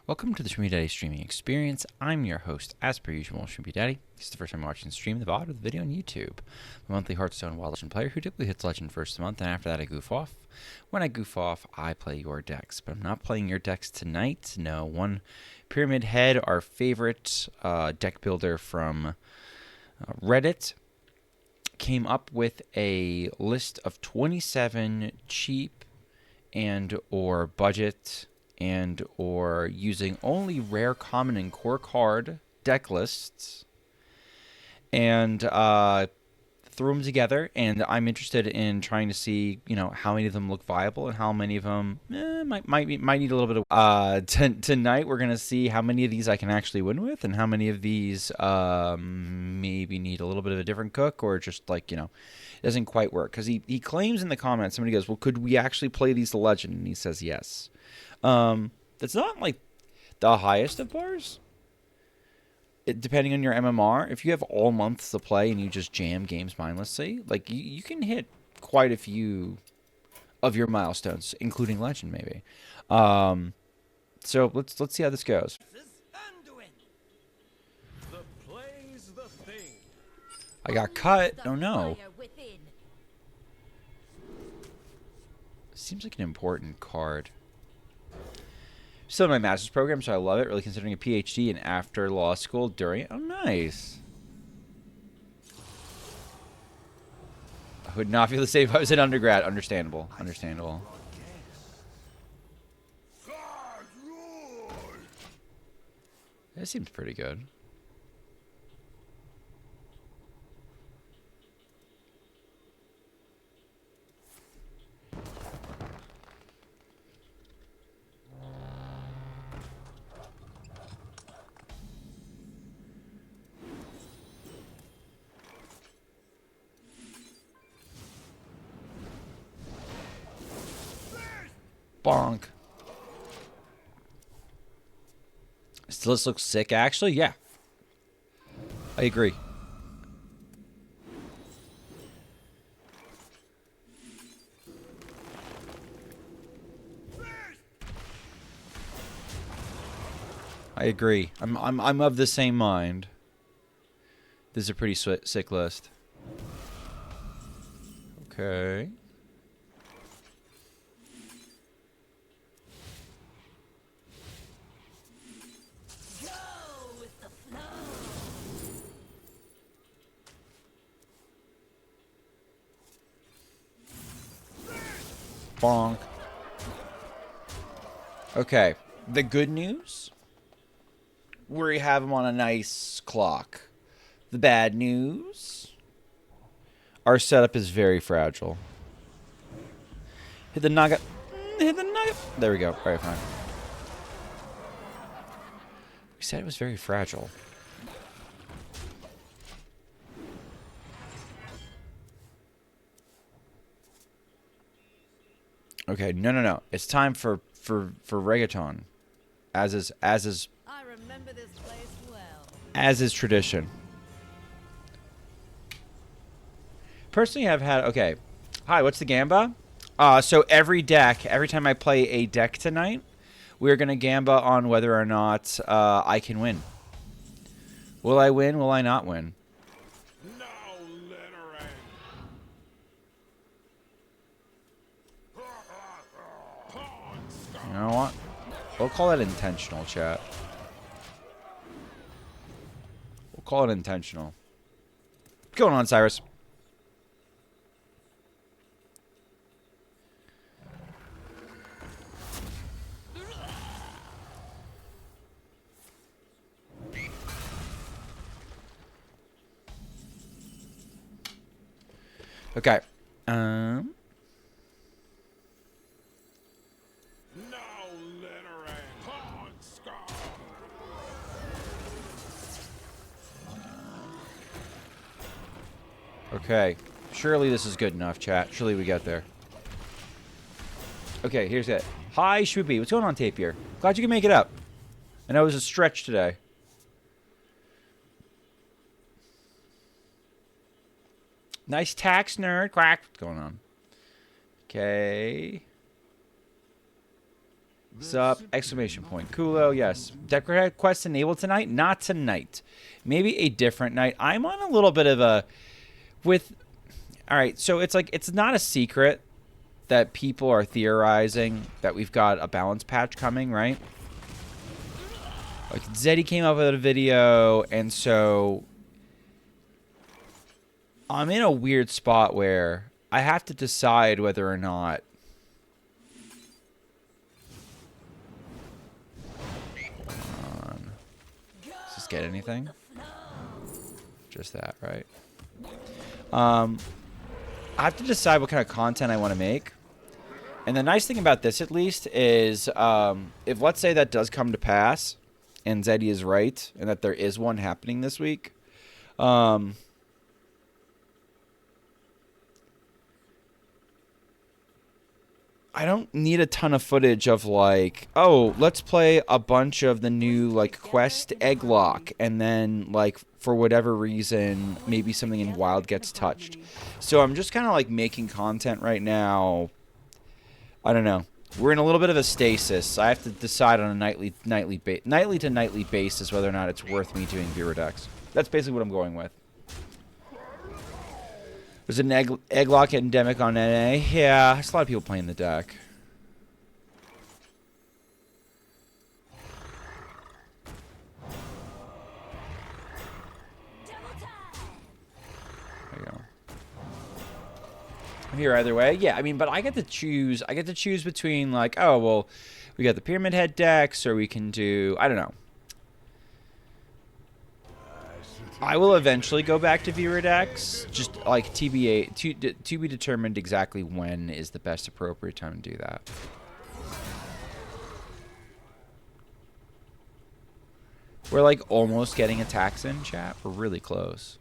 Welcome to the Schmoopydady streaming experience. I'm your host, as per usual, Schmoopydady. This is the first time watching the stream, the VOD, or the video on YouTube. I'm a monthly Hearthstone Wild Legend player who typically hits Legend first a month, and after that I goof off. When I goof off, I play your decks, but I'm not playing your decks tonight. No, one Pyramidhead, our favorite deck builder from Reddit, came up with a list of 27 cheap and or budget and or using only rare, common, and core card deck lists, and threw them together. And I'm interested in trying to see, how many of them look viable and how many of them might need a little bit of. Tonight we're gonna see how many of these I can actually win with, and how many of these maybe need a little bit of a different cook, or just doesn't quite work. Because he claims in the comments, somebody goes, "Well, could we actually play these to Legend?" And he says yes. That's not like the highest of bars. Depending on your MMR, if you have all months to play and you just jam games mindlessly, like you can hit quite a few of your milestones, including Legend maybe. So let's see how this goes. I got cut. Oh no. Seems like an important card. Still in my master's program, so I love it. Really considering a PhD and after law school during. Oh, nice. I would not feel the same if I was an undergrad. Understandable. Understandable. That seems pretty good. Bonk. Still, this looks sick, actually. Yeah. I agree. I agree. I'm of the same mind. This is a pretty sick list. Okay. Bonk. Okay. The good news? We have him on a nice clock. The bad news? Our setup is very fragile. Hit the nugget. Hit the nugget. There we go. All right, fine. We said it was very fragile. Okay, no. It's time for reggaeton, as is I remember this place well. As is tradition. Personally, I've had okay. Hi, what's the Gamba? So every time I play a deck tonight, we're gonna Gamba on whether or not I can win. Will I win? Will I not win? You know what? We'll call it intentional, chat. We'll call it intentional. What's going on, Cyrus? Okay. Okay. Surely this is good enough, chat. Surely we get there. Okay, here's it. Hi, Schmoopy. What's going on, Tapir? Glad you can make it up. I know it was a stretch today. Nice tax, nerd. Quack. What's going on? Okay. Sup! Exclamation point. Kulo, yes. Decker quest enabled tonight? Not tonight. Maybe a different night. I'm on a little bit of a... Alright, so it's like, it's not a secret that people are theorizing that we've got a balance patch coming, right? Like, Zeddy came up with a video, and so... I'm in a weird spot where I have to decide whether or not... Does this get anything? Just that, right? I have to decide what kind of content I want to make. And the nice thing about this, at least, is if, let's say, that does come to pass, and Zeddy is right, and that there is one happening this week, I don't need a ton of footage of, like, oh, let's play a bunch of the new, like, quest Egglock, and then, like, for whatever reason, maybe something in Wild gets touched. So I'm just kind of, like, making content right now. I don't know. We're in a little bit of a stasis. I have to decide on a nightly to nightly basis whether or not it's worth me doing Viridex. That's basically what I'm going with. There's an Egglock endemic on NA. Yeah, there's a lot of people playing the deck. There you go. I'm here either way. Yeah, I mean, but I get to choose. I get to choose between, like, oh, well, we got the Pyramidhead decks, or we can do, I don't know. I will eventually go back to Viridex, just like TBA, to be determined exactly when is the best appropriate time to do that. We're like almost getting attacks in, chat. We're really close.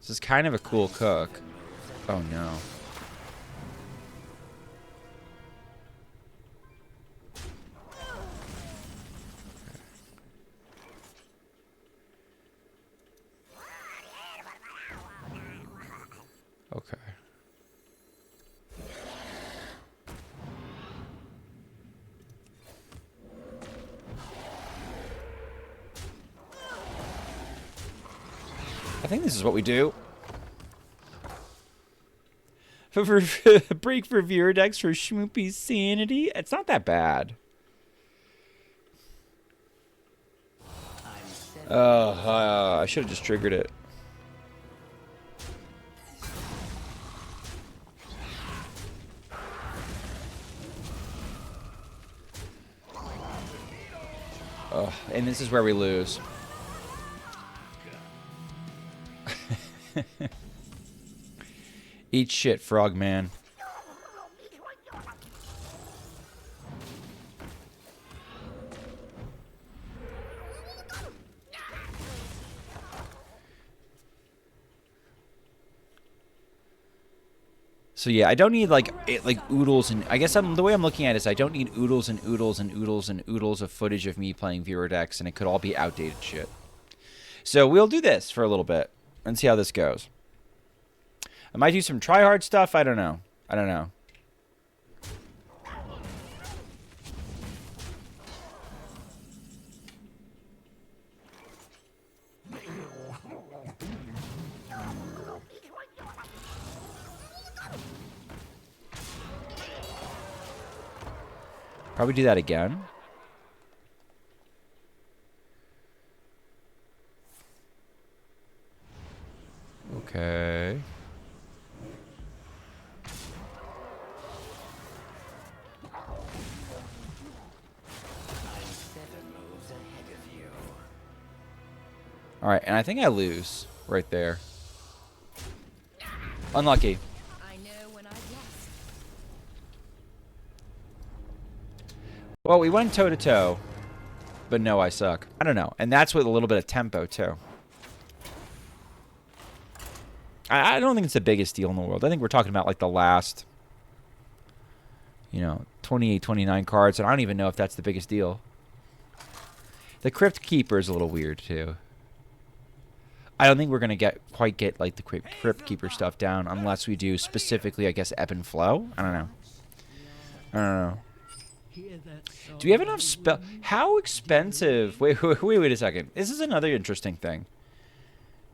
This is kind of a cool cook. Oh no. Okay. I think this is what we do. For break for Viridex for Schmoopy's sanity. It's not that bad. I should have just triggered it. And this is where we lose. Eat shit, Frogman. So yeah, I don't need like oodles and I guess the way I'm looking at it is I don't need oodles and oodles and oodles and oodles of footage of me playing Viridex, and it could all be outdated shit. So we'll do this for a little bit and see how this goes. I might do some try-hard stuff. I don't know. I don't know. Probably do that again. Okay. All right, and I think I lose right there. Unlucky. I know when I guessed. Well, we went toe-to-toe, but no, I suck. I don't know, and that's with a little bit of tempo, too. I don't think it's the biggest deal in the world. I think we're talking about, like, the last, 28, 29 cards, and I don't even know if that's the biggest deal. The Crypt Keeper is a little weird, too. I don't think we're gonna quite get like the Crypt Keeper stuff down unless we do specifically, I guess, Ebb and Flow. I don't know. I don't know. Do we have enough spell? How expensive? Wait a second. This is another interesting thing.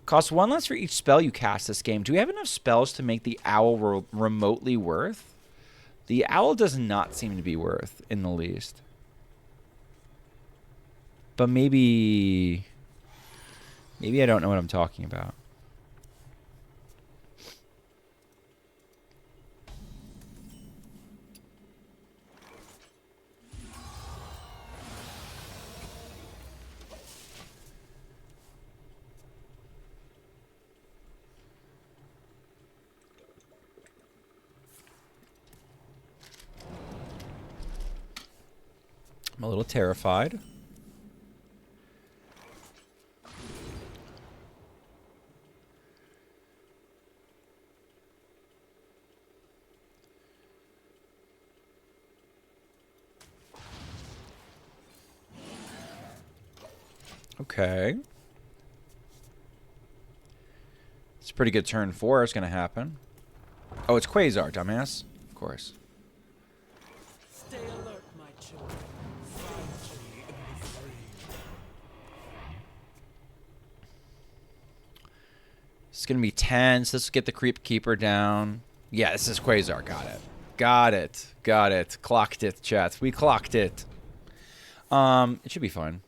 Costs 1 less for each spell you cast this game. Do we have enough spells to make the owl remotely worth? The owl does not seem to be worth in the least. But maybe I don't know what I'm talking about. I'm a little terrified. Okay. It's a pretty good turn 4 is going to happen. Oh, it's Quasar, dumbass. Of course. Stay alert, my children. Fragile and free. It's going to be tense. Let's get the Creep Keeper down. Yeah, this is Quasar. Got it. Got it. Got it. Clocked it, chat. We clocked it. It should be fun.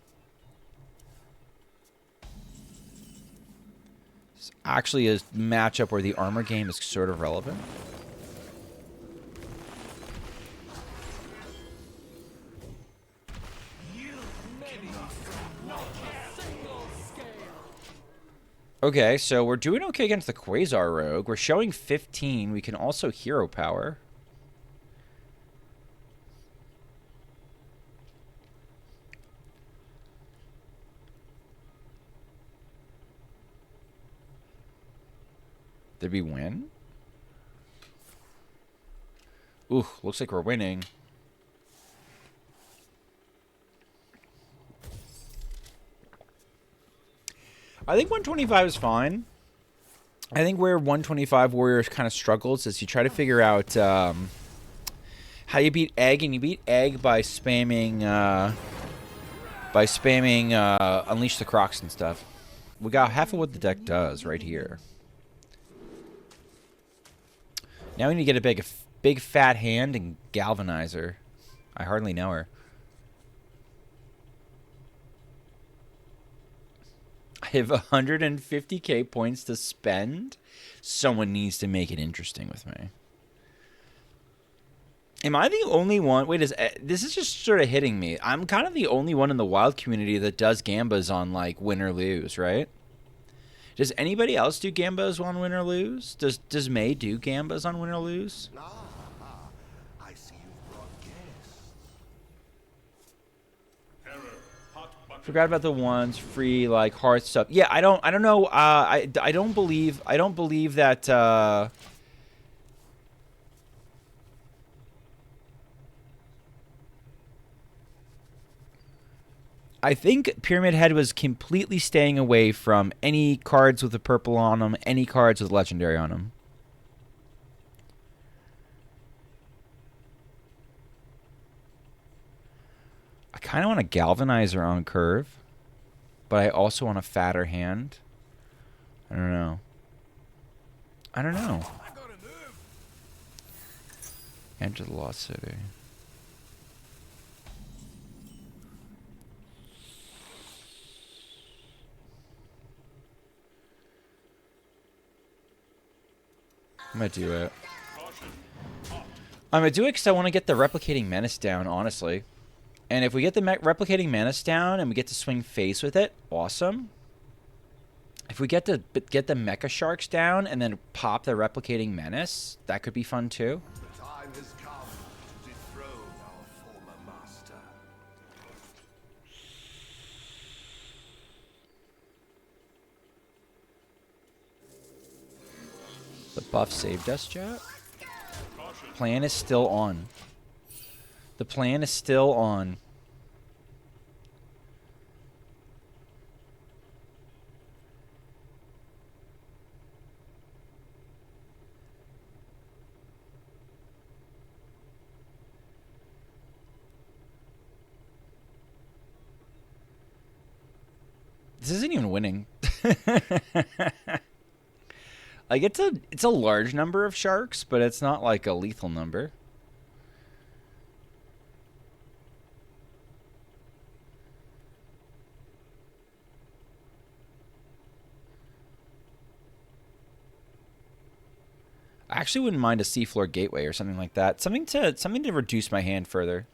It's actually a matchup where the armor game is sort of relevant. Okay, so we're doing okay against the Quasar Rogue. We're showing 15. We can also hero power. Did we win? Ooh, looks like we're winning. I think 125 is fine. I think where 125 Warriors kind of struggles is you try to figure out how you beat Egg, and you beat Egg by spamming Unleash the Crocs and stuff. We got half of what the deck does right here. Now we need to get a big fat hand and Galvanizer. I hardly know her. I have 150k points to spend. Someone needs to make it interesting with me. Am I the only one? Wait, this is just sort of hitting me. I'm kind of the only one in the Wild community that does Gambas on, like, win or lose, right? Does anybody else do Gambas on win or lose? Does May do Gambas on win or lose? I see you brought guests. Forgot about the ones free like Hearth stuff. Yeah, I don't know. I don't believe that. I think Pyramidhead was completely staying away from any cards with the purple on them, any cards with legendary on them. I kind of want a Galvanizer on curve, but I also want a fatter hand. I don't know. I don't know. Enter the Lost City. I'm gonna do it. I'm gonna do it because I want to get the Replicating Menace down, honestly. And if we get the Replicating Menace down and we get to swing face with it, awesome. If we get to get the Mecha Sharks down and then pop the Replicating Menace, that could be fun too. The time has come to dethrone our former master. The buff saved us, chat. Plan is still on. The plan is still on. isn't even winning. Like it's a large number of sharks, but it's not like a lethal number. I actually wouldn't mind a seafloor gateway or something like that. Something to reduce my hand further.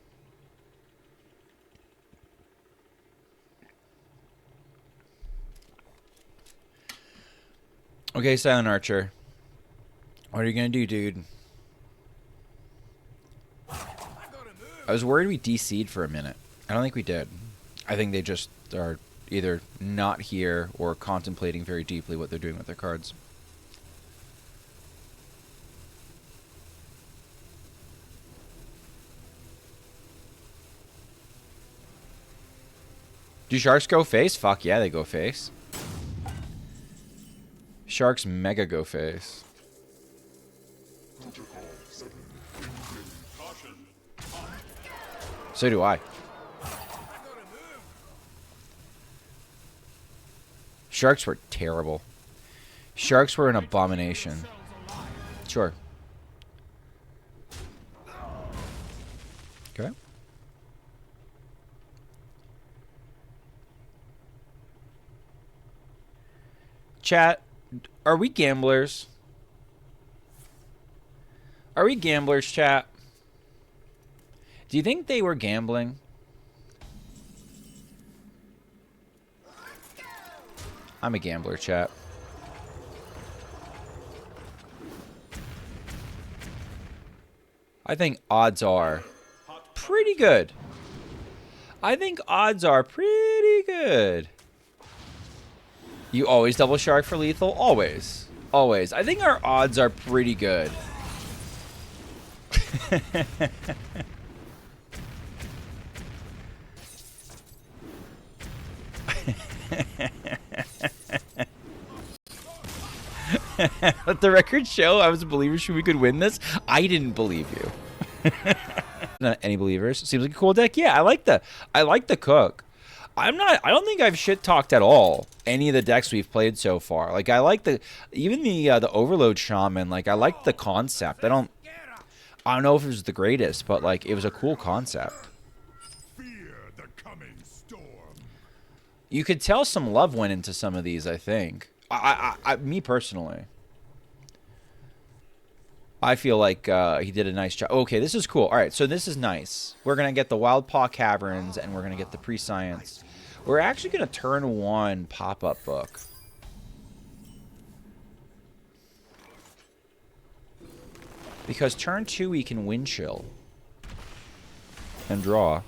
Okay, Silent Archer. What are you gonna do, dude? I was worried we DC'd for a minute. I don't think we did. I think they just are either not here or contemplating very deeply what they're doing with their cards. Do sharks go face? Fuck yeah, they go face. Sharks mega go face. So do I. Sharks were terrible. Sharks were an abomination. Sure. Okay. Chat, are we gamblers? Are we gamblers, chat? Do you think they were gambling? I'm a gambler, chat. I think odds are pretty good. I think odds are pretty good. You always double shark for lethal? Always. Always. I think our odds are pretty good. Let the record show I was a believer we could win this. I didn't believe you. Not any believers. Seems like a cool deck. Yeah, I like the cook. I don't think I've shit talked at all any of the decks we've played so far. Like I like even the Overload Shaman. Like I like the concept. I don't know if it was the greatest, but like it was a cool concept. Fear the coming storm. You could tell some love went into some of these. I think. Me personally, I feel like he did a nice job. Okay, this is cool. All right, so this is nice. We're gonna get the Wild Paw Caverns, and we're gonna get the Pre-Science. We're actually gonna turn 1 pop-up book. Because turn 2 we can Wind Chill and draw.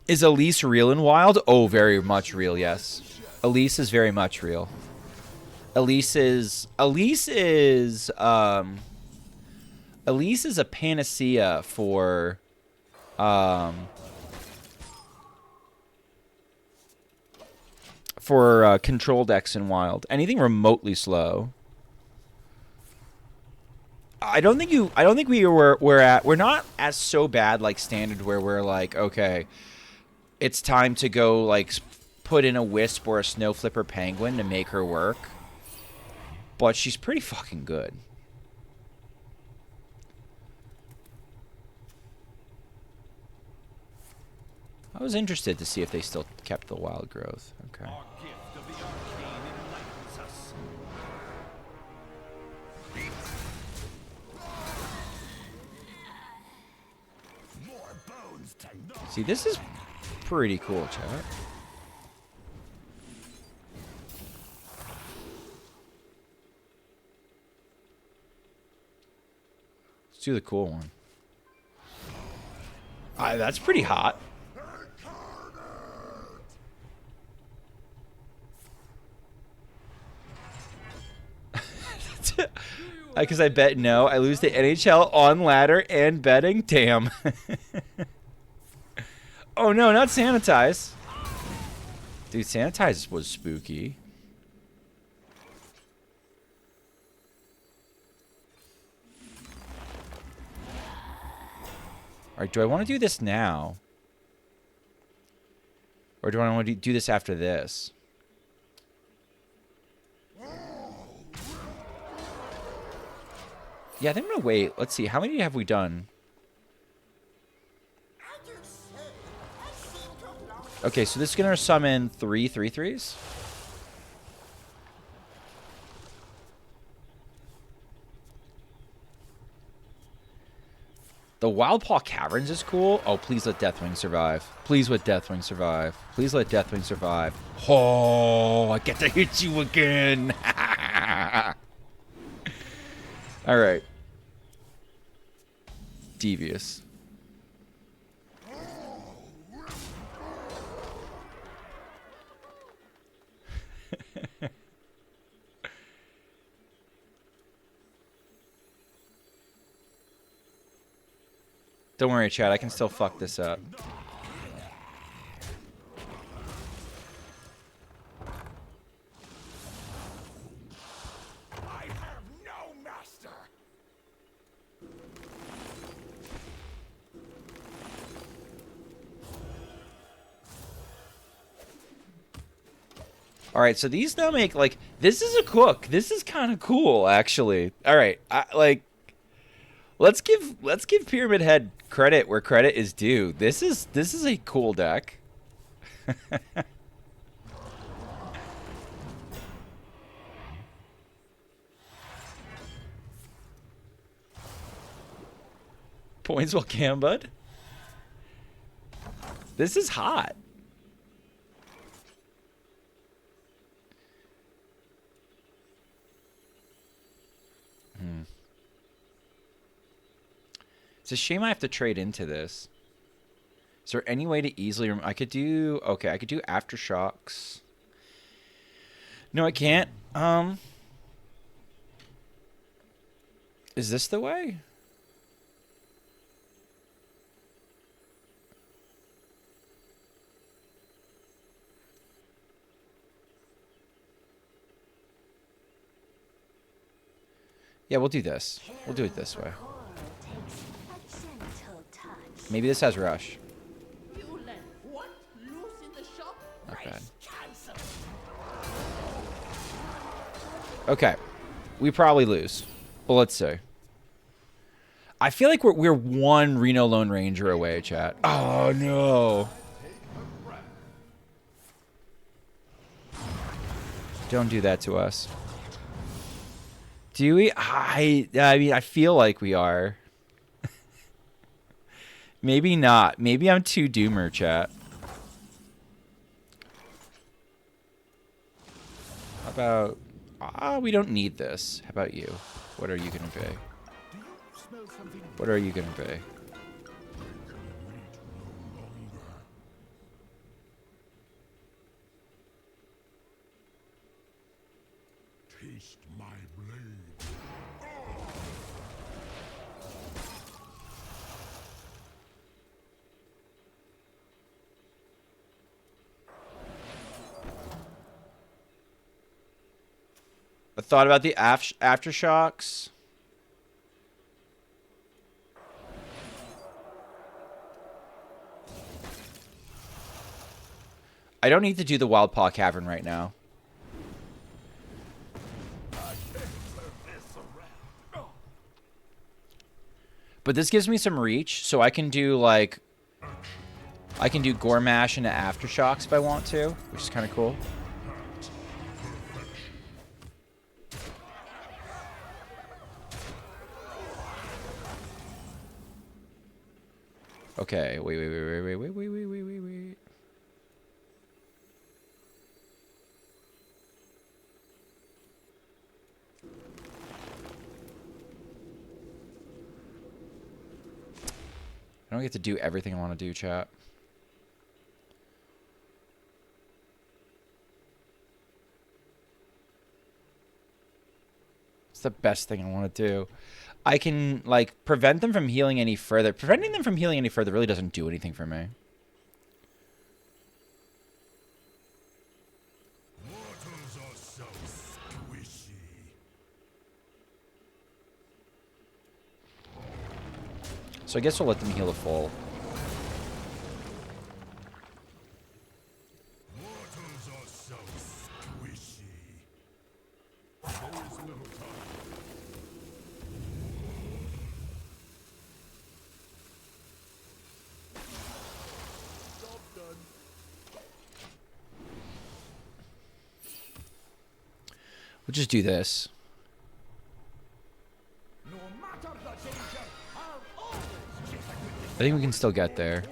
Is Elise real in Wild? Oh, very much real. Yes, Elise is very much real. Elise is a panacea for control decks in Wild. Anything remotely slow. I don't think we're not as so bad like Standard where we're like, okay, it's time to go like put in a Wisp or a Snow Flipper Penguin to make her work. But she's pretty fucking good. I was interested to see if they still kept the wild growth. Okay. Our gift of the arcane enlightens us. More bones to gnaw. See, this is pretty cool, chat. Let's do the cool one. That's pretty hot. Because I bet no. I lose the NHL on ladder and betting. Damn. Oh no, not Sanitize. Dude, Sanitize was spooky. Alright, do I want to do this now? Or do I want to do this after this? Yeah, I think I'm going to wait. Let's see. How many have we done? Okay, so this is going to summon 3 3/3s. The Wildpaw Caverns is cool. Oh, please let Deathwing survive. Please let Deathwing survive. Please let Deathwing survive. Oh, I get to hit you again. All right. Devious. Don't worry, Chad. I can still fuck this up. I have no master. All right, so these now make like this is a cook. This is kind of cool, actually. All right, let's give Pyramidhead credit where credit is due. This is a cool deck. Pointswell Gambud. This is hot. It's a shame I have to trade into this. Is there any way to easily... I could do... Okay, I could do Aftershocks. No, I can't. Is this the way? Yeah, we'll do this. We'll do it this way. Maybe this has Rush. Not bad. Okay. We probably lose. But let's see. I feel like we're one Reno Lone Ranger away, chat. Oh, no. Don't do that to us. Do we? I mean, I feel like we are. Maybe not. Maybe I'm too doomer, chat. How about... we don't need this. How about you? What are you going to be? What are you going to be? Taste my blade. I thought about the Aftershocks. I don't need to do the Wildpaw Cavern right now. But this gives me some reach, so I can do, like... I can do Gormash into Aftershocks if I want to, which is kind of cool. Okay, wait. I don't get to do everything I want to do, chat. It's the best thing I want to do. I can, like, prevent them from healing any further. Preventing them from healing any further really doesn't do anything for me. Mortals are so squishy. So I guess we'll let them heal a full. just do this. I think we can still get there.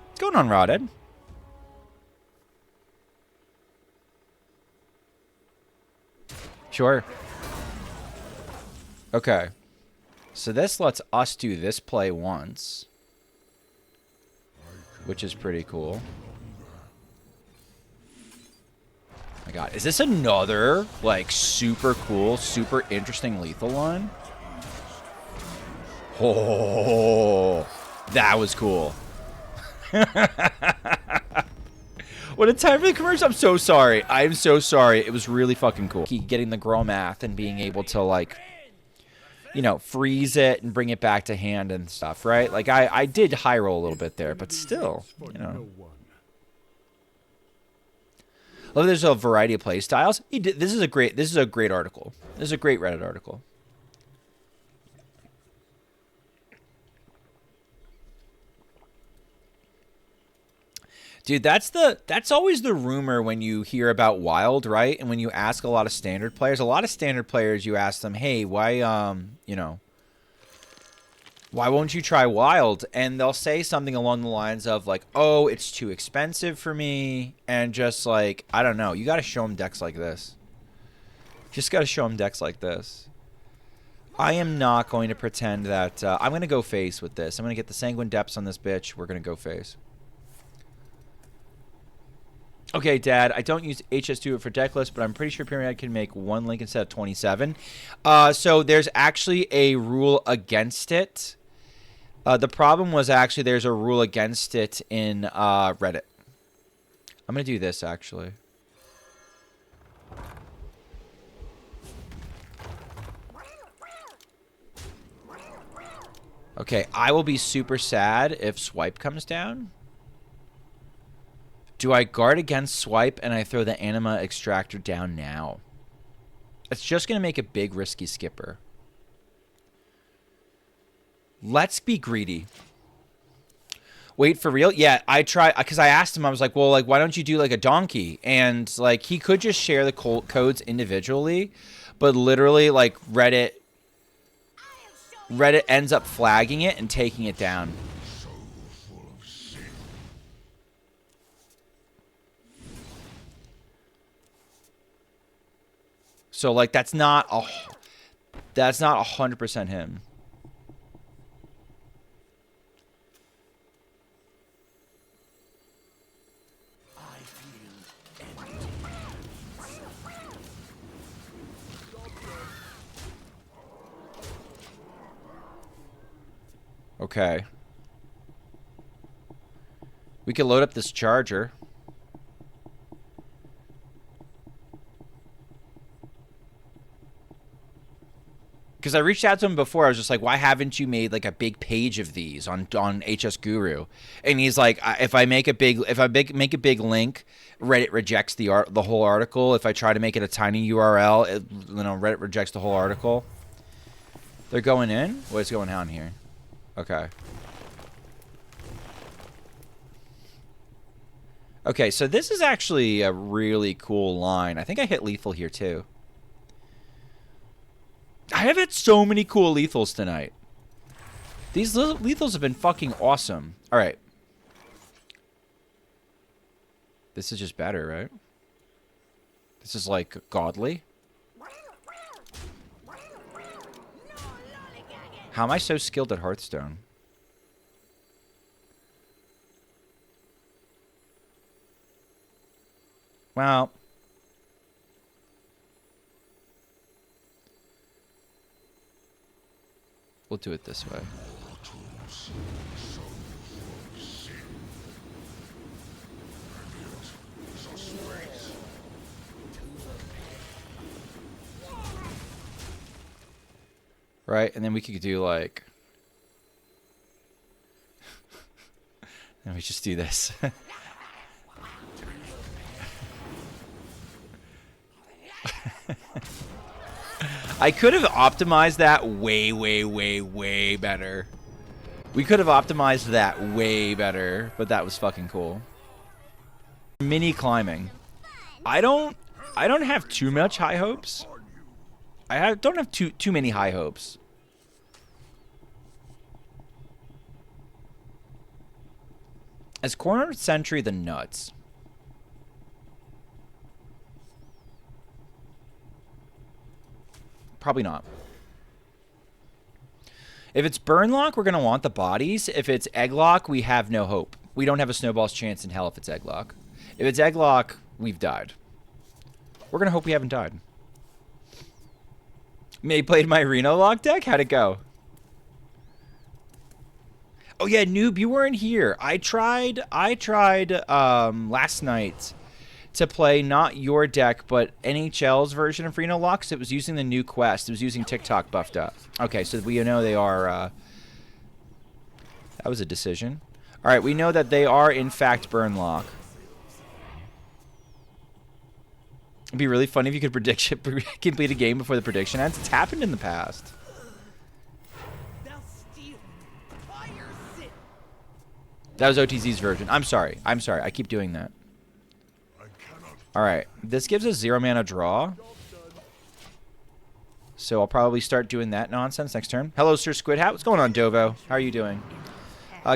What's going on, Rodhead? Sure. Okay. So this lets us do this play once, which is pretty cool. My God, is this another, like, super cool, super interesting lethal one? Oh, that was cool. What a time for the commercial. I'm so sorry. I'm so sorry. It was really fucking cool. Getting the girl math and being able to, like, you know, freeze it and bring it back to hand and stuff, right? Like, I did high roll a little bit there, but still, you know. Well, there's a variety of play styles. This is a great article. This is a great Reddit article. Dude, that's always the rumor when you hear about Wild, right? And when you ask a lot of standard players, you ask them, "Hey, why you know, why won't you try Wild?" And they'll say something along the lines of like, "Oh, it's too expensive for me." And just like, I don't know, you got to show them decks like this. Just got to show them decks like this. I am not going to pretend that I'm going to go face with this. I'm going to get the Sanguine Depths on this bitch. We're going to go face. Okay, Dad, I don't use HS2 for decklist, but I'm pretty sure Pyramidhead can make 1 link instead of 27. So there's actually a rule against it. The problem was actually there's a rule against it in Reddit. I'm going to do this, actually. Okay, I will be super sad if Swipe comes down. Do I guard against Swipe and I throw the Anima Extractor down now? It's just going to make a big risky skipper. Let's be greedy. Wait, for real? Yeah, I try, because I asked him, I was like, well, like, why don't you do like a donkey? And like, he could just share the codes individually, but literally like Reddit ends up flagging it and taking it down. So like that's not 100% him. Okay. We could load up this charger. Because I reached out to him before. I was just like, why haven't you made like a big page of these on HS Guru? And he's like, if I make a big link, Reddit rejects the whole article. If I try to make it a tiny URL, Reddit rejects the whole article. They're going in? What's going on here? Okay. Okay, so this is actually a really cool line. I think I hit lethal here too. I have had so many cool lethals tonight. These lethals have been fucking awesome. All right. This is just better, right? This is like godly. How am I so skilled at Hearthstone? Well... we'll do it this way. Right, and then we could do like... and we just do this. I could have optimized that way, way, way, way better. We could have optimized that way better, but that was fucking cool. Mini climbing. I don't I don't have too much high hopes. Don't have too many high hopes. As Cornered Sentry the nuts. Probably not. If it's Burnlock, we're going to want the bodies. If it's Egglock, we have no hope. We don't have a snowball's chance in hell if it's Egglock. If it's Egglock, we've died. We're going to hope we haven't died. May played my Reno Lock deck? How'd it go? Oh yeah, noob, you weren't here. I tried last night to play not your deck, but NHL's version of Reno Locks. It was using the new quest. It was using TikTok buffed up. Okay, so we know they are... that was a decision. All right, we know that they are, in fact, Burnlock. It'd be really funny if you could complete a game before the prediction ends. It's happened in the past. That was OTZ's version. I'm sorry. I keep doing that. All right. This gives us 0 mana draw. So I'll probably start doing that nonsense next turn. Hello, Sir Squid Hat. What's going on, Dovo? How are you doing?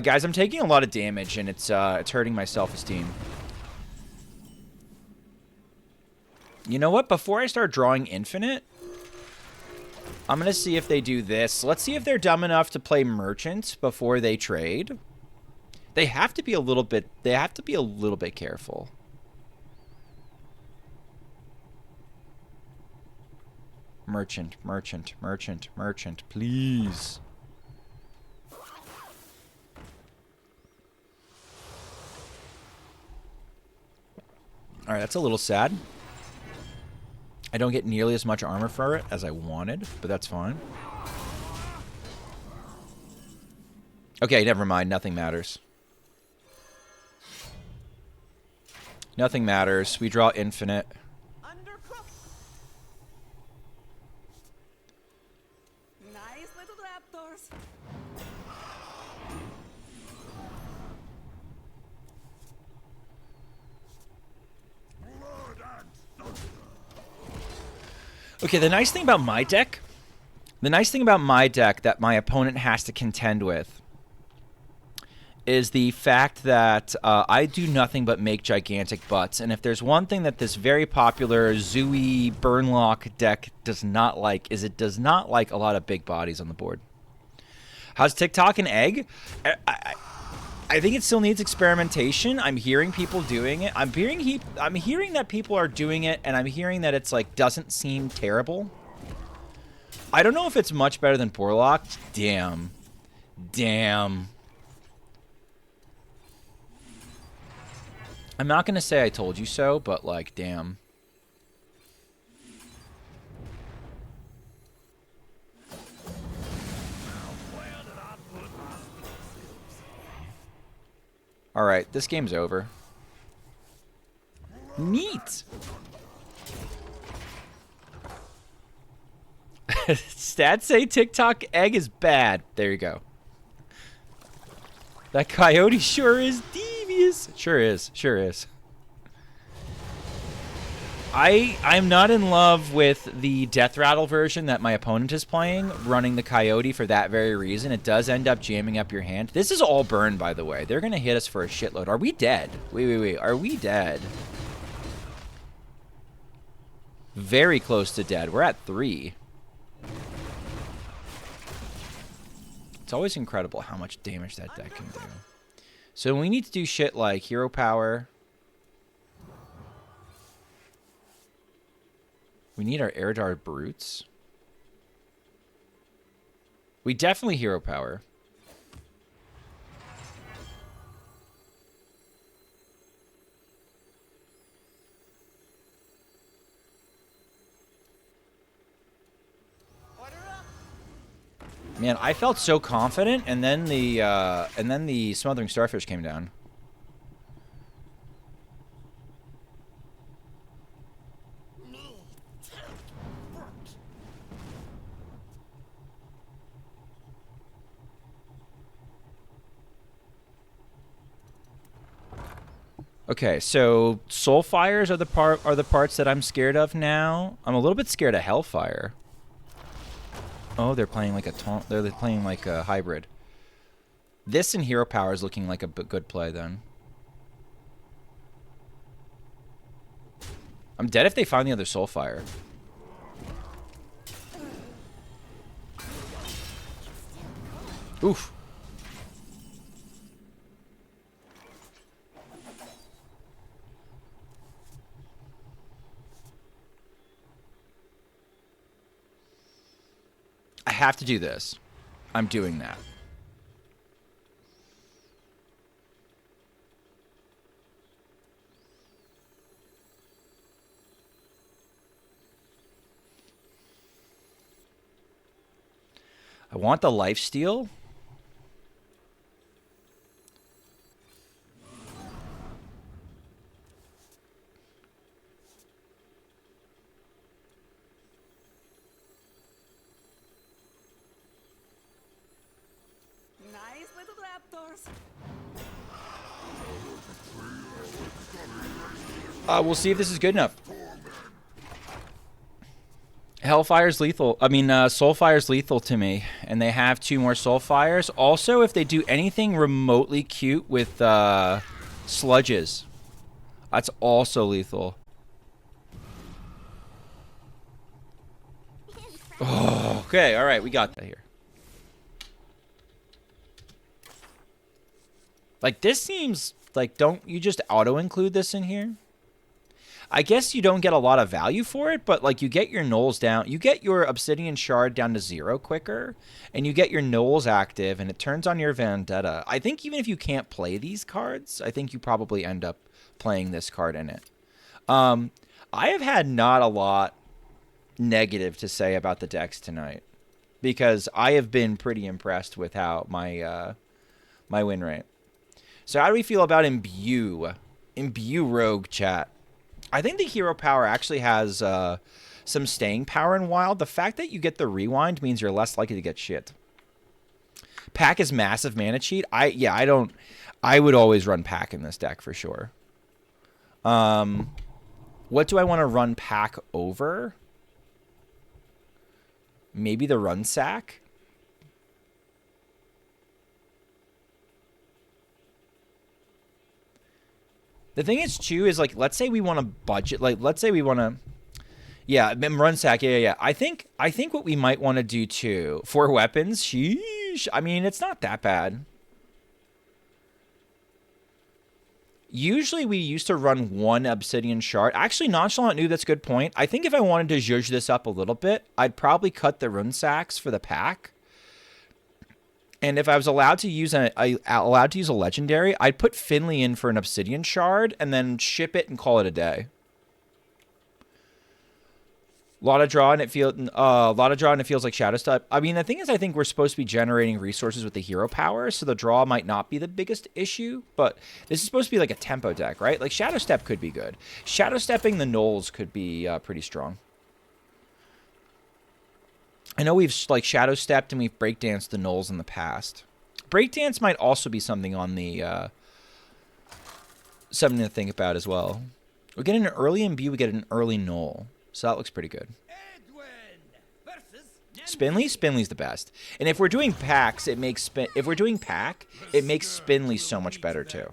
Guys, I'm taking a lot of damage, and it's hurting my self-esteem. You know what? Before I start drawing Infinite, I'm going to see if they do this. Let's see if they're dumb enough to play Merchant before they trade. They have to be a little bit careful. Merchant, please. All right, that's a little sad. I don't get nearly as much armor for it as I wanted, but that's fine. Okay, never mind. Nothing matters. Nothing matters. We draw Infinite. Nice little raptors. Okay, the nice thing about my deck that my opponent has to contend with is the fact that I do nothing but make gigantic butts. And if there's one thing that this very popular Zooey Burnlock deck does not like, is it does not like a lot of big bodies on the board. How's TikTok an egg? I think it still needs experimentation. I'm hearing people doing it. I'm hearing that people are doing it, and I'm hearing that it's like doesn't seem terrible. I don't know if it's much better than Porlock. Damn. I'm not going to say I told you so, but, like, damn. Alright, this game's over. Neat! Stats say TikTok egg is bad. There you go. That coyote sure is devious. Sure is. I'm not in love with the Death Rattle version that my opponent is playing, running the coyote for that very reason. It does end up jamming up your hand. This is all burn, by the way. They're going to hit us for a shitload. Are we dead? Wait. Are we dead? Very close to dead. We're at 3. It's always incredible how much damage that deck can do. So we need to do shit like Hero Power. We need our Airdar Brutes. We definitely Hero Power. Man, I felt so confident, and then the Smothering Starfish came down. Okay, so soul fires are the parts that I'm scared of now. I'm a little bit scared of hellfire. Oh, they're playing like a taunt. They're playing like a hybrid. This and hero power is looking like a good play then. I'm dead if they find the other soul fire. Oof. I have to do this. I'm doing that. I want the lifesteal. Nice little raptors. We'll see if this is good enough. Hellfire's lethal. I mean, Soulfire's lethal to me, and they have 2 more Soulfires. Also, if they do anything remotely cute with sludges, that's also lethal. Oh, okay, all right, we got that here. Like, this seems like, don't you just auto-include this in here? I guess you don't get a lot of value for it, but like you get your gnolls down, you get your obsidian shard down to 0 quicker, and you get your gnolls active, and it turns on your vendetta. I think even if you can't play these cards, I think you probably end up playing this card in it. I have had not a lot negative to say about the decks tonight, because I have been pretty impressed with how my my win rate. So how do we feel about Imbue Rogue, chat? I think the hero power actually has some staying power in Wild. The fact that you get the rewind means you're less likely to get shit. Pack is massive mana cheat. I would always run Pack in this deck for sure. What do I want to run Pack over? Maybe the run sack. The thing is, too, is, like, let's say we want to budget. Like, let's say we want to... Yeah, run sack. Yeah. I think what we might want to do, too, 4 weapons. Sheesh. I mean, it's not that bad. Usually, we used to run 1 obsidian shard. Actually, Nonchalant knew that's a good point. I think if I wanted to zhuzh this up a little bit, I'd probably cut the rune sacks for the pack. And if I was allowed to use a legendary, I'd put Finley in for an obsidian shard and then ship it and call it a day. A lot of draw and it feels like Shadow Step. I mean, the thing is, I think we're supposed to be generating resources with the hero power, so the draw might not be the biggest issue. But this is supposed to be like a tempo deck, right? Like Shadow Step could be good. Shadow Stepping the gnolls could be pretty strong. I know we've like Shadow Stepped and we've breakdanced the gnolls in the past. Breakdance might also be something on the something to think about as well. We get an early Imbue, we get an early gnoll, so that looks pretty good. Spinley's the best, and if we're doing packs, it makes Spinley so much better too.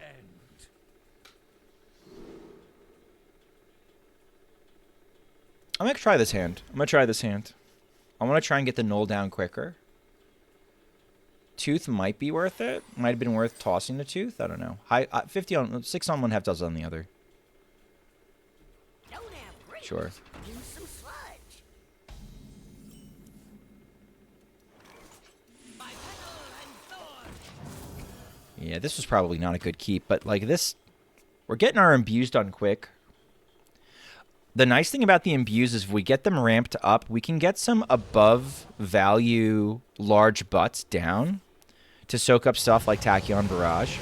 I'm gonna try this hand. I want to try and get the gnoll down quicker. Tooth might be worth it. Might have been worth tossing the Tooth. I don't know. 50 on 6 on one, half dozen on the other. Sure. Yeah, this was probably not a good keep, but like this, we're getting our imbues done quick. The nice thing about the imbues is if we get them ramped up, we can get some above value large butts down to soak up stuff like Tachyon Barrage.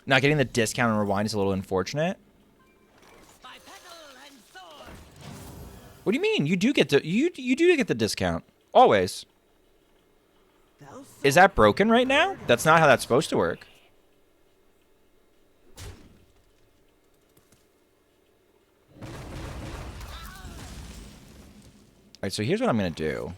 Not getting the discount and rewind is a little unfortunate. What do you mean? You do get the discount always. Is that broken right now? That's not how that's supposed to work. Alright, so here's what I'm going to do.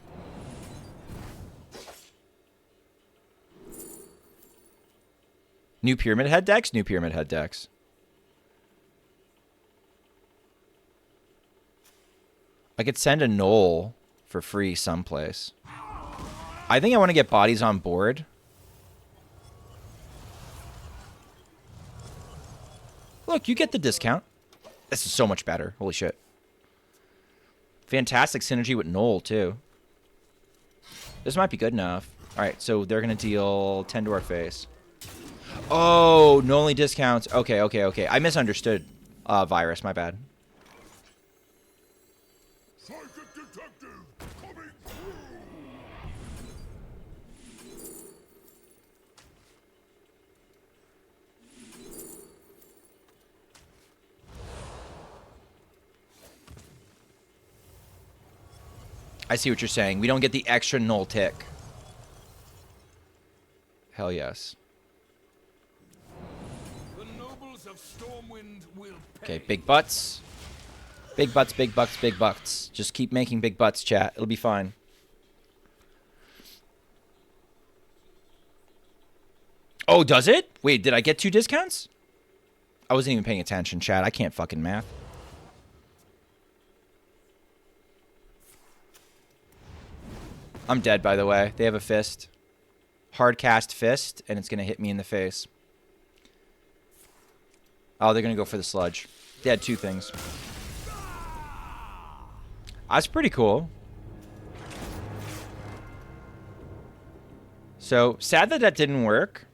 New Pyramidhead decks? New Pyramidhead decks. I could send a Knoll for free someplace. I think I want to get bodies on board. Look, you get the discount. This is so much better. Holy shit. Fantastic synergy with Knoll, too. This might be good enough. Alright, so they're going to deal 10 to our face. Oh, no only discounts. Okay, okay, okay. I misunderstood. Virus, my bad. I see what you're saying. We don't get the extra Knoll tick. Hell yes. The nobles of Stormwind will Okay, big butts. Big butts, big butts, big butts. Just keep making big butts, chat. It'll be fine. Oh, does it? Wait, did I get 2 discounts? I wasn't even paying attention, chat. I can't fucking math. I'm dead, by the way. They have a fist. Hard cast fist, and it's going to hit me in the face. Oh, they're going to go for the sludge. They had 2 things. That's pretty cool. So, sad that that didn't work.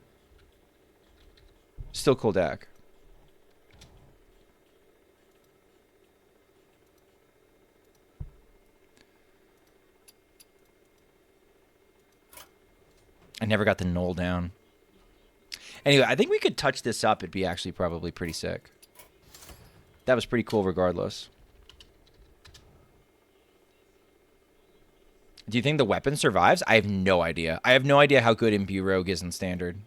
Still cool deck. I never got the Knoll down. Anyway, I think we could touch this up. It'd be actually probably pretty sick. That was pretty cool regardless. Do you think the weapon survives? I have no idea. I have no idea how good Imbue Rogue is in Standard. I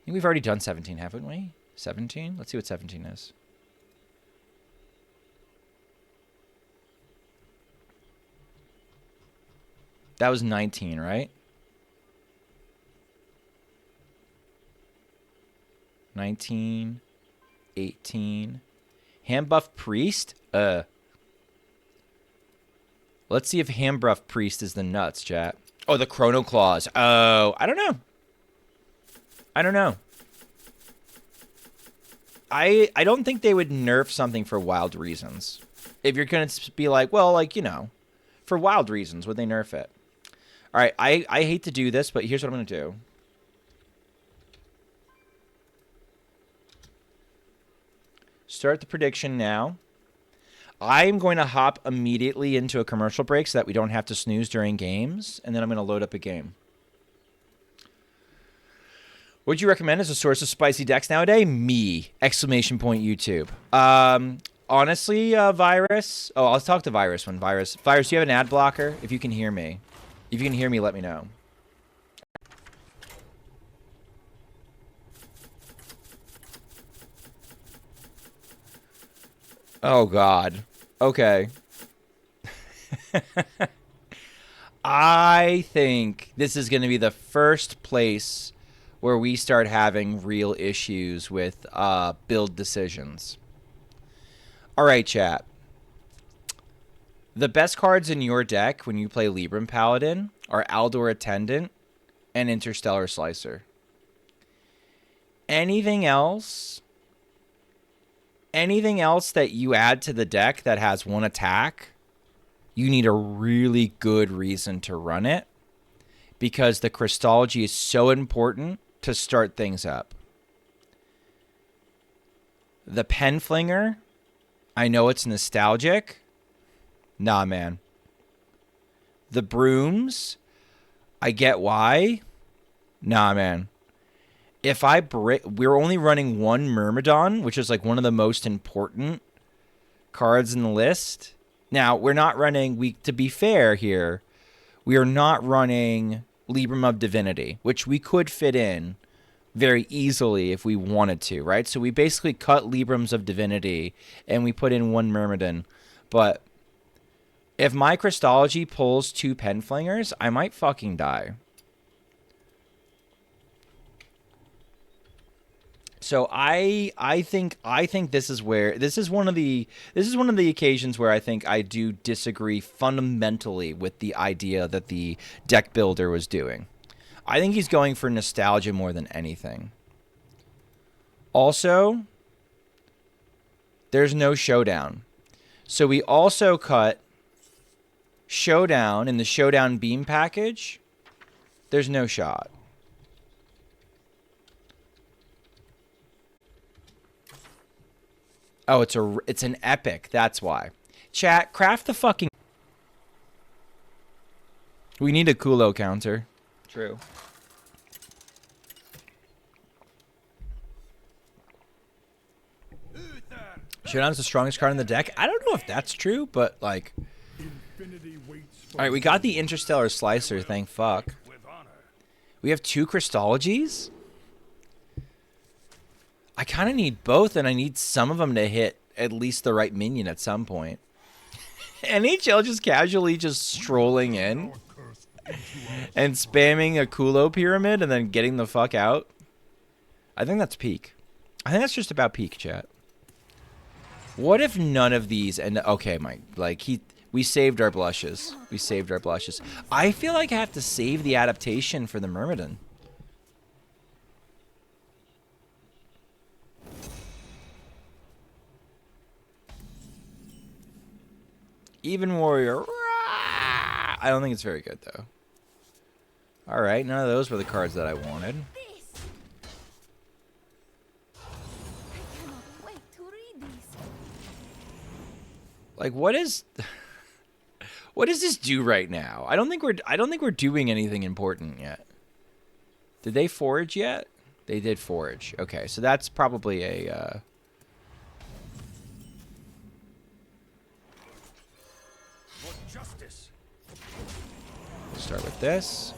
think we've already done 17, haven't we? 17? Let's see what 17 is. That was 19, right? 19, 18. Hand buff priest? Let's see if hand buff priest is the nuts, chat. Oh, the chrono claws. Oh, I don't know. I don't know. I don't think they would nerf something for wild reasons. If you're going to be like, well, like, you know, for wild reasons, would they nerf it? All right, I hate to do this, but here's what I'm going to do. Start the prediction now. I'm going to hop immediately into a commercial break so that we don't have to snooze during games, and then I'm going to load up a game. What would you recommend as a source of spicy decks nowadays? Me! Exclamation point YouTube. Honestly, Virus. Oh, I'll talk to Virus when Virus. Virus, do you have an ad blocker? If you can hear me. If you can hear me, let me know. Oh, God. Okay. I think this is going to be the first place where we start having real issues with build decisions. All right, chat. The best cards in your deck when you play Libram Paladin are Aldor Attendant and Interstellar Slicer. Anything else that you add to the deck that has 1 attack, you need a really good reason to run it because the Crystology is so important to start things up. The Penflinger, I know it's nostalgic. Nah, man. The Brooms, I get why. Nah, man. If I break, we're only running 1 Myrmidon, which is like one of the most important cards in the list. Now, we're not running, to be fair here, we are not running Libram of Divinity, which we could fit in very easily if we wanted to, right? So we basically cut Librams of Divinity and we put in 1 Myrmidon. But if my Christology pulls 2 Penflingers, I might fucking die. So I think this is one of the occasions where I think I do disagree fundamentally with the idea that the deck builder was doing. I think he's going for nostalgia more than anything. Also, there's no Showdown. So we also cut Showdown in the Showdown Beam package. There's no shot. Oh, it's an epic. That's why. Chat, craft the fucking... We need a Kulo counter. True. Showdown's the strongest card in the deck. I don't know if that's true, but like... Alright, we got the Interstellar Slicer, thank fuck. We have 2 Christologies? I kind of need both, and I need some of them to hit at least the right minion at some point. NHL just casually just strolling in and spamming a Kulo pyramid and then getting the fuck out. I think that's peak. I think that's just about peak, chat. What if none of these... And okay, Mike, like we saved our blushes. We saved our blushes. I feel like I have to save the adaptation for the Myrmidon. Even Warrior. I don't think it's very good, though. Alright, none of those were the cards that I wanted. Like, what is... What does this do right now? I don't think we're doing anything important yet. Did they forage yet? They did forage. Okay, so that's probably a... We'll start with this.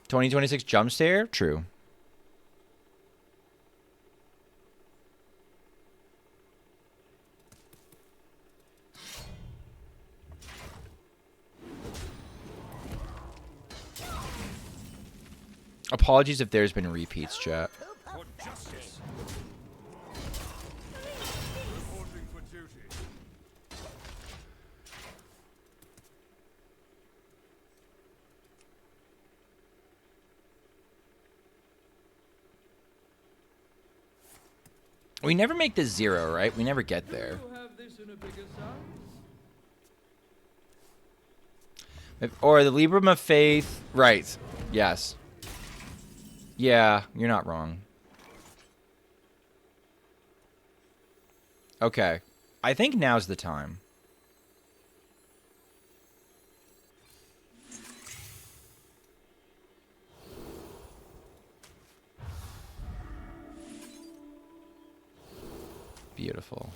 2026 jump stare? True. Apologies if there's been repeats, chat. We never make this 0, right? We never get there. Or the Libram of Faith. Right. Yes. Yeah, you're not wrong. Okay. I think now's the time. Beautiful.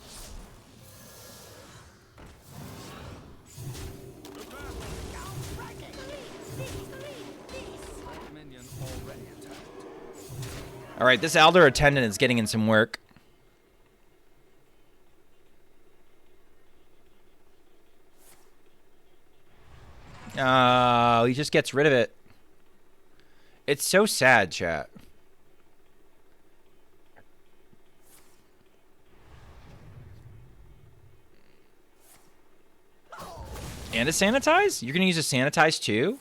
All right, this Elder Attendant is getting in some work. Oh, he just gets rid of it. It's so sad, chat. And a sanitize? You're going to use a sanitize too?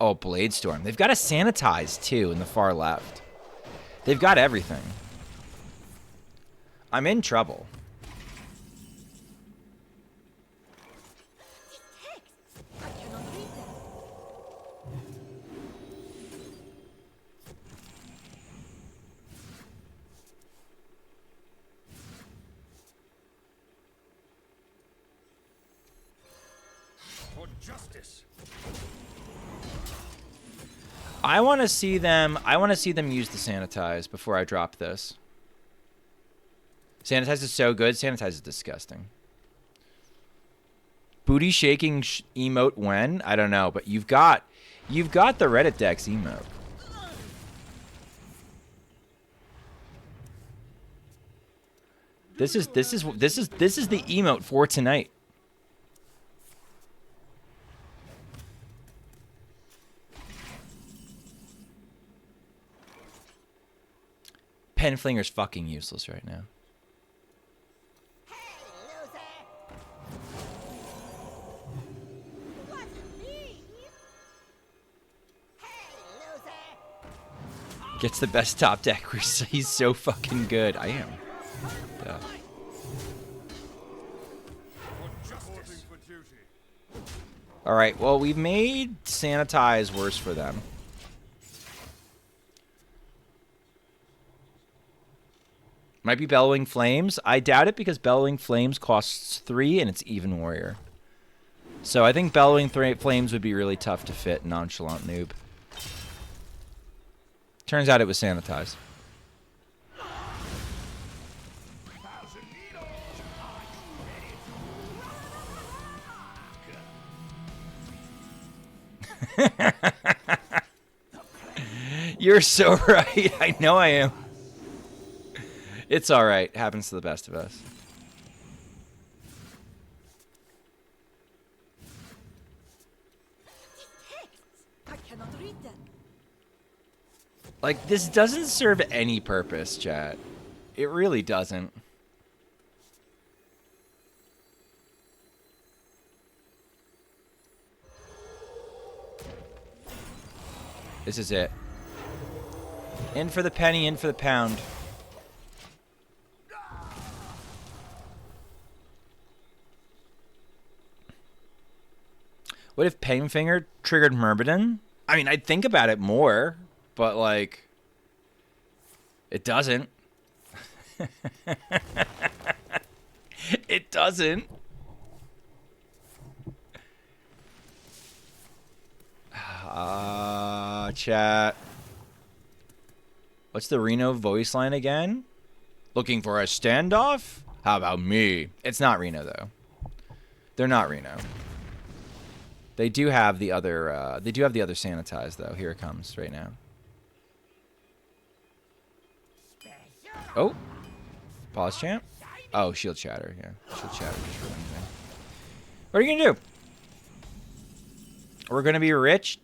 Oh, Bladestorm. They've got a sanitize too in the far left. They've got everything. I'm in trouble. I want to see them use the sanitize before I drop this. Sanitize is so good. Sanitize is disgusting. Booty shaking emote when? I don't know, but you've got the Reddit Dex emote. This is the emote for tonight. Penflinger's fucking useless right now. Gets the best top deck. He's so fucking good. I am. Duh. All right. Well, we've made Sanitize worse for them. Might be Bellowing Flames. I doubt it because Bellowing Flames costs 3 and it's even warrior. So I think Bellowing Flames would be really tough to fit Nonchalant Noob. Turns out it was Sanitize. You're so right. I know I am. It's all right. Happens to the best of us. I cannot read them. Like, this doesn't serve any purpose, chat. It really doesn't. This is it. In for the penny, in for the pound. What if Painfinger triggered Myrmidon? I mean, I'd think about it more, but, like, it doesn't. It doesn't. Chat. What's the Reno voice line again? Looking for a standoff? How about me? It's not Reno, though. They're not Reno. They do have the other. Sanitize, though. Here it comes right now. Oh, pause champ. Oh, shield shatter. Yeah, shield shatter just for anything. What are you gonna do? We're gonna be rich.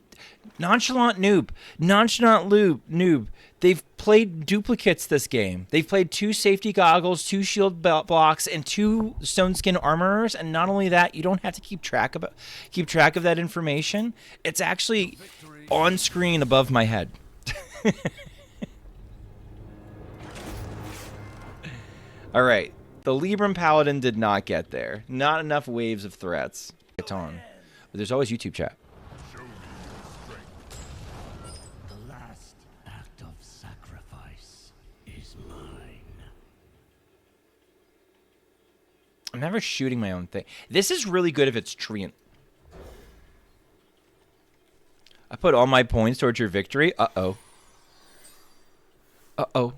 Nonchalant noob. Nonchalant noob. They've played duplicates this game. They've played 2 safety goggles, 2 shield blocks, and 2 stone skin armorers. And not only that, you don't have to keep track of that information. It's actually on screen above my head. All right. The Libram Paladin did not get there. Not enough waves of threats. It's on. But there's always YouTube chat. I'm never shooting my own thing. This is really good if it's Treant. I put all my points towards your victory. Uh-oh. Uh-oh.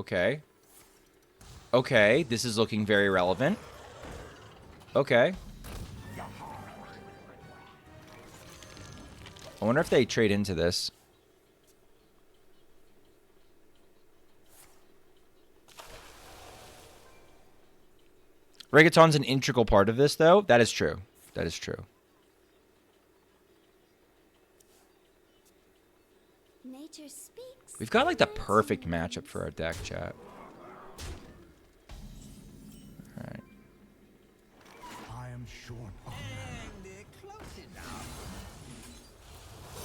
Okay. Okay, this is looking very relevant. Okay. I wonder if they trade into this. Reggaeton's an integral part of this, though. That is true. That is true. Nature speaks. We've got, like, the perfect matchup for our deck, chat. All right. I am short on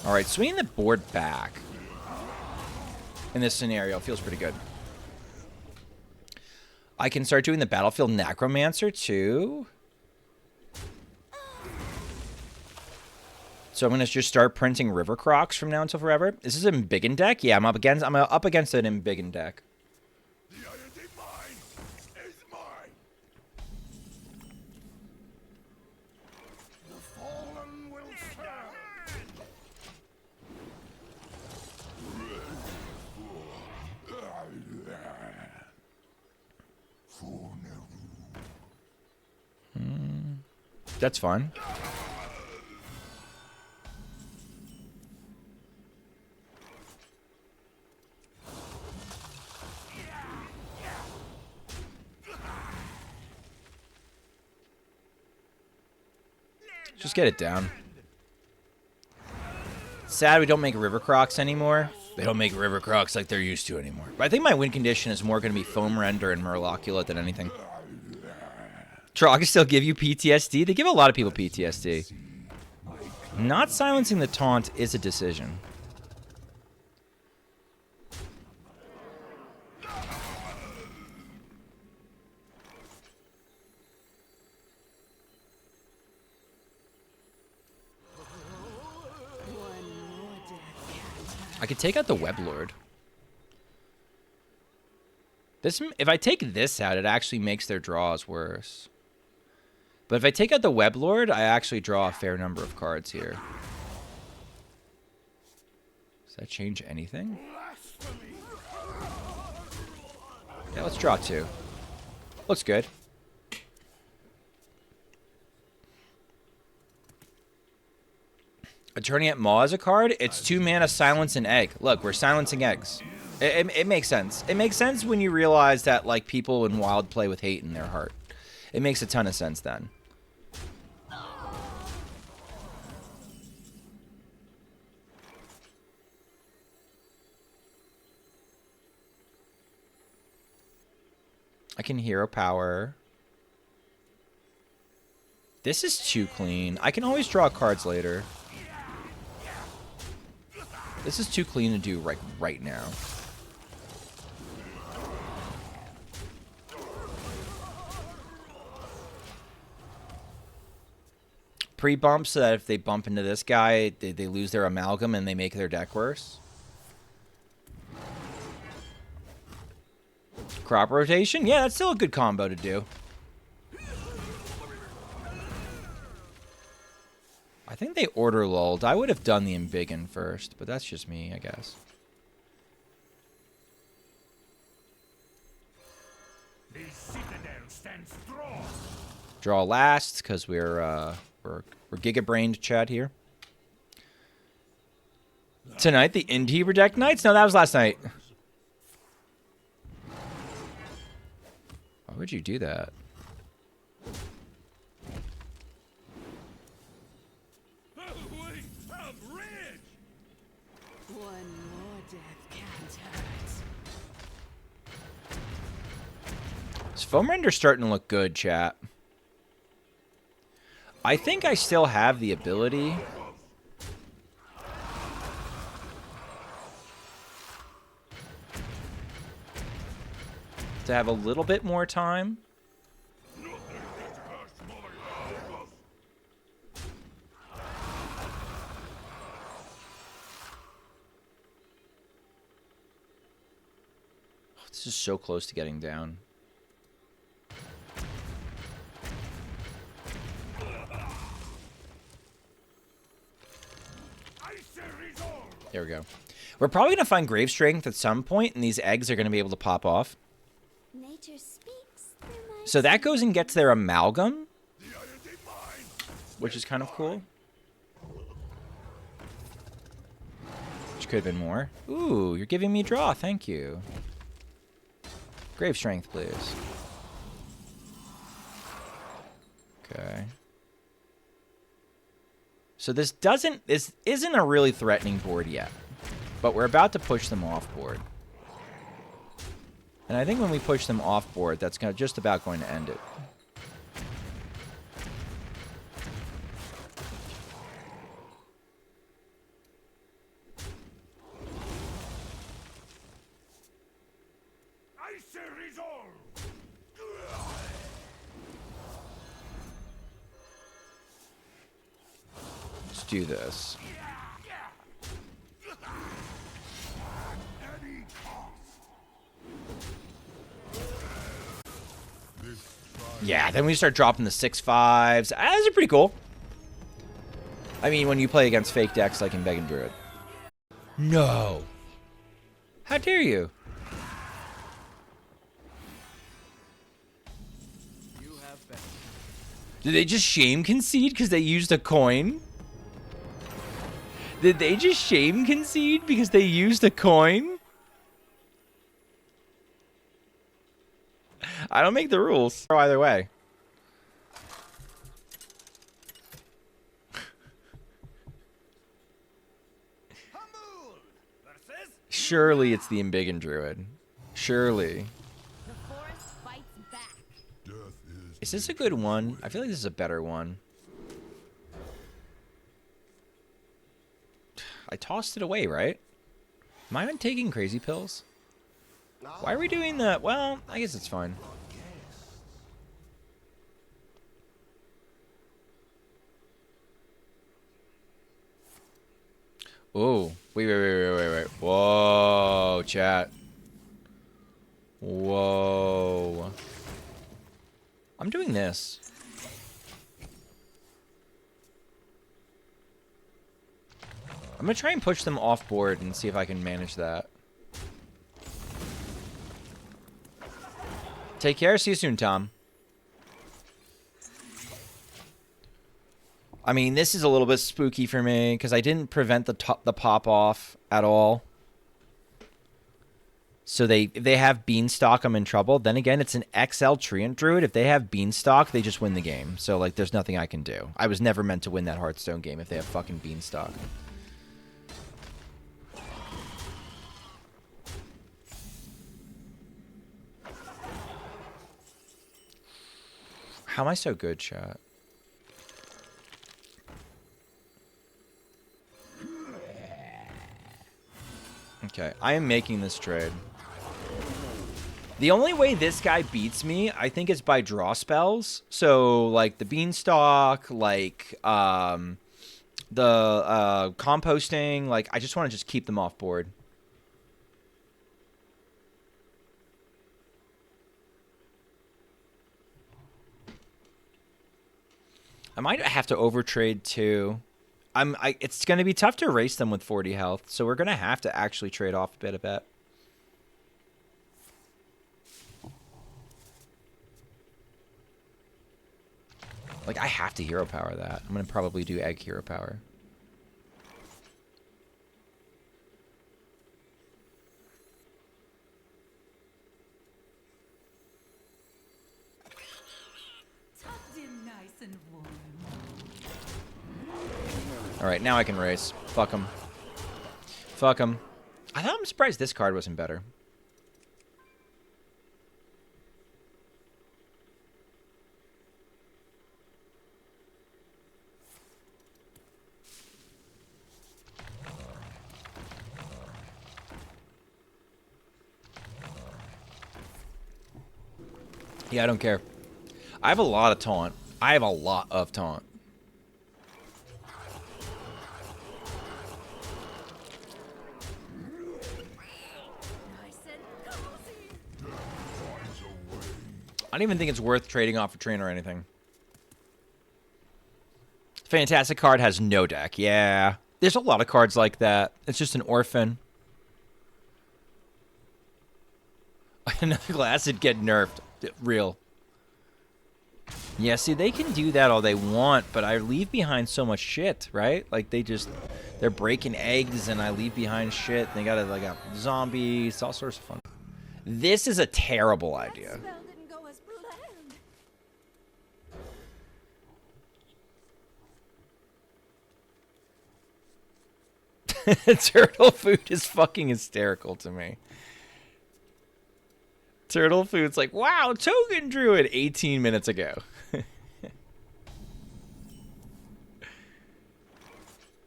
All right, swinging the board back in this scenario feels pretty good. I can start doing the Battlefield Necromancer, too. So I'm going to just start printing River Crocs from now until forever. This is a Embiggen deck? Yeah, I'm up against an Embiggen deck. The iron divine is mine. The fallen will stand. That's fine. Just get it down. Sad we don't make River Crocs anymore. They don't make River Crocs like they're used to anymore. But I think my win condition is more going to be Foam Render and Murlocula than anything. Trogs still give you PTSD? They give a lot of people PTSD. Not silencing the taunt is a decision. I could take out the Weblord. This, if I take this out, it actually makes their draws worse. But if I take out the Weblord, I actually draw a fair number of cards here. Does that change anything? Yeah, let's draw 2. Looks good. Attorney at Maw is a card. It's 2 mana, silence, and egg. Look, we're silencing eggs. It makes sense. It makes sense when you realize that like people in Wild play with hate in their heart. It makes a ton of sense then. I can hero power. This is too clean. I can always draw cards later. This is too clean to do right now. Pre-bump so that if they bump into this guy, they lose their amalgam and they make their deck worse. Crop rotation? Yeah, that's still a good combo to do. I think they order lulled. I would have done the Embiggen first, but that's just me, I guess. The citadel stands strong. Draw last because we're giga-brained Chad here. Tonight, the Indie Deck Nights? No, that was last night. Why would you do that? This Foam Render's starting to look good, chat. I think I still have the ability to have a little bit more time. Oh, this is so close to getting down. There we go. We're probably going to find Grave Strength at some point, and these eggs are going to be able to pop off. Nature speaks through my So that goes and gets their amalgam, which is kind of cool. Which could have been more. Ooh, you're giving me draw. Thank you. Grave Strength, please. Okay. So this isn't a really threatening board yet, but we're about to push them off board. And I think when we push them off board, that's just about going to end it. Let's do this. Yeah, then we start dropping the 6/5s. Those are pretty cool. I mean, when you play against fake decks like Embiggen Druid. No. How dare you? Did they just shame concede because they used a coin? Did they just shame concede because they used a coin? I don't make the rules. Either way. Surely it's the Embiggen Druid. Surely. The forest fights back. Is this a good one? I feel like this is a better one. I tossed it away, right? Am I taking crazy pills? Why are we doing that? Well, I guess it's fine. Oh, wait. Whoa, chat. Whoa. I'm doing this. I'm going to try and push them off board and see if I can manage that. Take care. See you soon, Tom. I mean, this is a little bit spooky for me because I didn't prevent the pop off at all. So if they have Beanstalk, I'm in trouble. Then again, it's an XL Treant Druid. If they have Beanstalk, they just win the game. So, like, there's nothing I can do. I was never meant to win that Hearthstone game if they have fucking Beanstalk. How am I so good, chat? Okay, I am making this trade. The only way this guy beats me, I think, is by draw spells. So, like, the Beanstalk, like, the composting. Like, I just want to just keep them off board. I might have to overtrade too. It's going to be tough to race them with 40 health, so we're going to have to actually trade off a bit. Like, I have to hero power that. I'm going to probably do egg hero power. Alright, now I can race. Fuck him. Fuck him. I'm surprised this card wasn't better. Yeah, I don't care. I have a lot of taunt. I have a lot of taunt. I don't even think it's worth trading off a trainer or anything. Fantastic card has no deck. Yeah. There's a lot of cards like that. It's just an orphan. Another glass would get nerfed. Real. Yeah, see, they can do that all they want, but I leave behind so much shit, right? Like, they're breaking eggs, and I leave behind shit. They got, like, a zombie. It's all sorts of fun. This is a terrible idea. Turtle food is fucking hysterical to me. Turtle food's like, wow, Token Druid 18 minutes ago.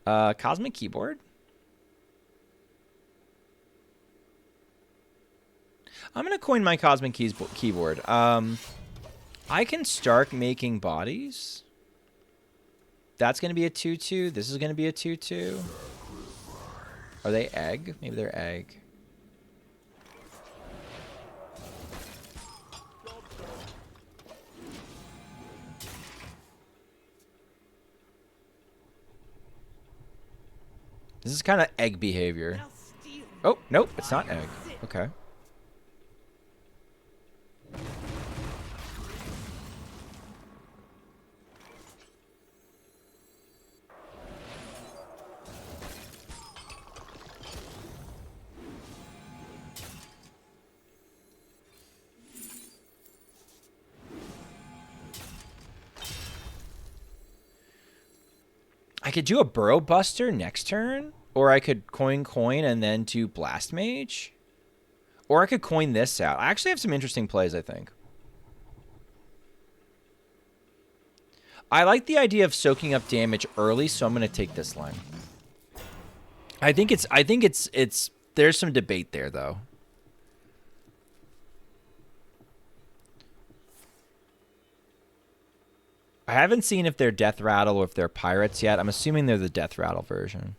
Cosmic Keyboard? I'm going to coin my Cosmic Keyboard. I can start making bodies. That's going to be a 2-2. This is going to be a 2-2. Are they egg? Maybe they're egg. This is kind of egg behavior. Oh, nope, it's not egg. Okay. I could do a Burrow Buster next turn, or I could coin and then do Blast Mage. Or I could coin this out. I actually have some interesting plays, I think. I like the idea of soaking up damage early, so I'm going to take this line. I think it's there's some debate there though. I haven't seen if they're Death Rattle or if they're Pirates yet. I'm assuming they're the Death Rattle version.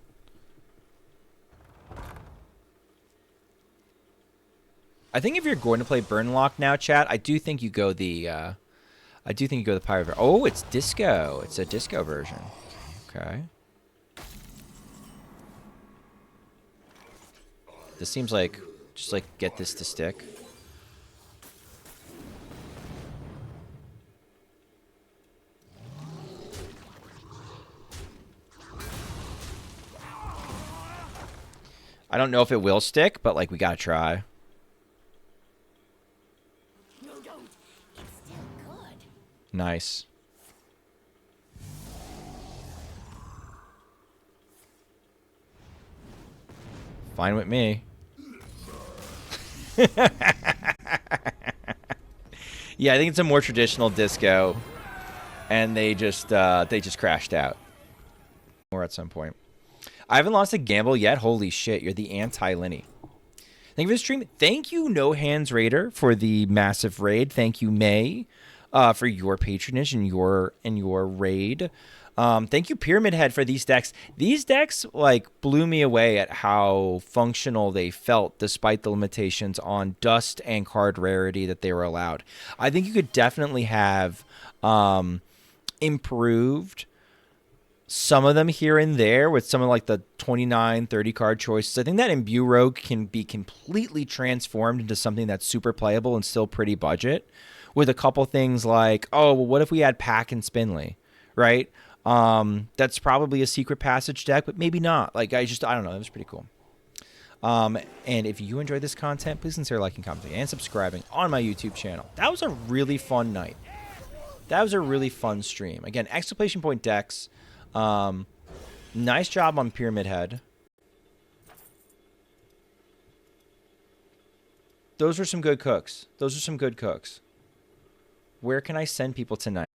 I think if you're going to play Burnlock now, chat, I do think you go the Pirate version. Oh, it's Disco. It's a Disco version. Okay. This seems like just like get this to stick. I don't know if it will stick, but like we gotta try. No, don't. It's still good. Nice. Fine with me. Yeah, I think it's a more traditional disco, and they just crashed out. Or at some point. I haven't lost a gamble yet. Holy shit, you're the anti-Linny. Thank you for the stream. Thank you, No Hands Raider, for the massive raid. Thank you, May, for your patronage and your raid. Thank you, Pyramidhead, for these decks. These decks like blew me away at how functional they felt despite the limitations on dust and card rarity that they were allowed. I think you could definitely have improved some of them here and there with some of like the 29, 30 card choices. I think that Imbue Rogue can be completely transformed into something that's super playable and still pretty budget with a couple things like, oh, well, what if we had Pack and Spinley, right? That's probably a secret passage deck, but maybe not. Like, I don't know. It was pretty cool. And if you enjoyed this content, please consider liking, commenting, and subscribing on my YouTube channel. That was a really fun night. That was a really fun stream. Again, exclamation point decks. Nice job on Pyramid Head. Those are some good cooks. Where can I send people tonight?